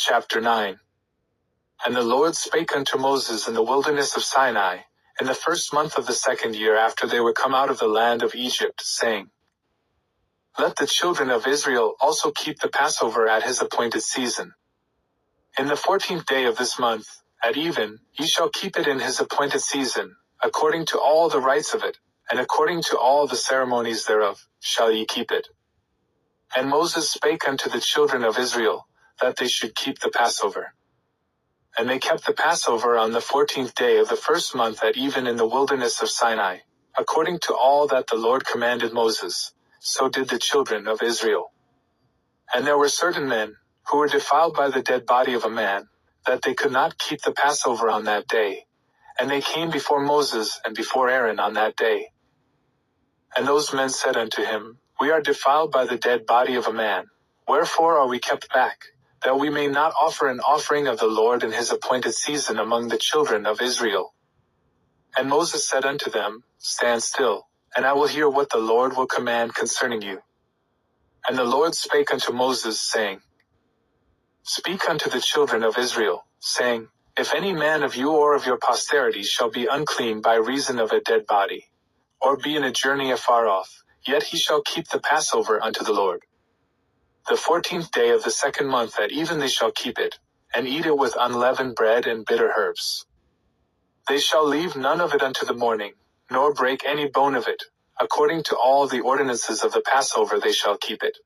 Chapter 9. And the Lord spake unto Moses in the wilderness of Sinai, in the first month of the second year after they were come out of the land of Egypt, saying, Let the children of Israel also keep the Passover at his appointed season. In the 14th day of this month, at even, ye shall keep it in his appointed season, according to all the rites of it, and according to all the ceremonies thereof, shall ye keep it. And Moses spake unto the children of Israel, that they should keep the Passover. And they kept the Passover on the 14th day of the first month at even in the wilderness of Sinai, according to all that the Lord commanded Moses, so did the children of Israel. And there were certain men, who were defiled by the dead body of a man, that they could not keep the Passover on that day, and they came before Moses and before Aaron on that day. And those men said unto him, We are defiled by the dead body of a man, wherefore are we kept back, that we may not offer an offering of the Lord in his appointed season among the children of Israel? And Moses said unto them, Stand still, and I will hear what the Lord will command concerning you. And the Lord spake unto Moses, saying, Speak unto the children of Israel, saying, If any man of you or of your posterity shall be unclean by reason of a dead body, or be in a journey afar off, yet he shall keep the Passover unto the Lord. The 14th day of the second month at even they shall keep it, and eat it with unleavened bread and bitter herbs. They shall leave none of it unto the morning, nor break any bone of it, according to all the ordinances of the Passover they shall keep it.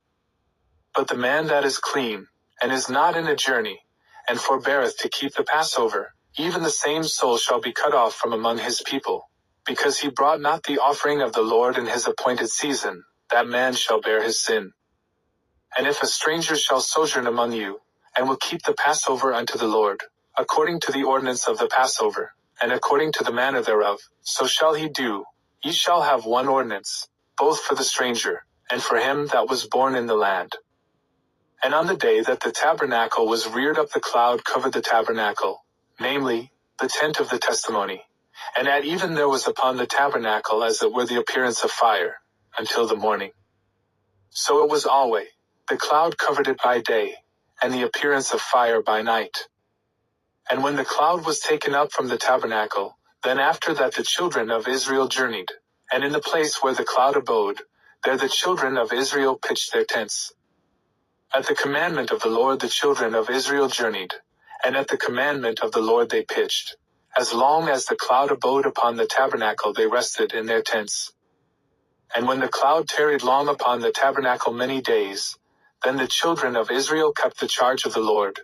But the man that is clean, and is not in a journey, and forbeareth to keep the Passover, even the same soul shall be cut off from among his people, because he brought not the offering of the Lord in his appointed season, that man shall bear his sin. And if a stranger shall sojourn among you, and will keep the Passover unto the Lord, according to the ordinance of the Passover, and according to the manner thereof, so shall he do. Ye shall have one ordinance, both for the stranger, and for him that was born in the land. And on the day that the tabernacle was reared up, the cloud covered the tabernacle, namely, the tent of the testimony. And at even there was upon the tabernacle as it were the appearance of fire, until the morning. So it was alway. The cloud covered it by day, and the appearance of fire by night. And when the cloud was taken up from the tabernacle, then after that the children of Israel journeyed, and in the place where the cloud abode, there the children of Israel pitched their tents. At the commandment of the Lord the children of Israel journeyed, and at the commandment of the Lord they pitched. As long as the cloud abode upon the tabernacle they rested in their tents. And when the cloud tarried long upon the tabernacle many days, then the children of Israel kept the charge of the Lord,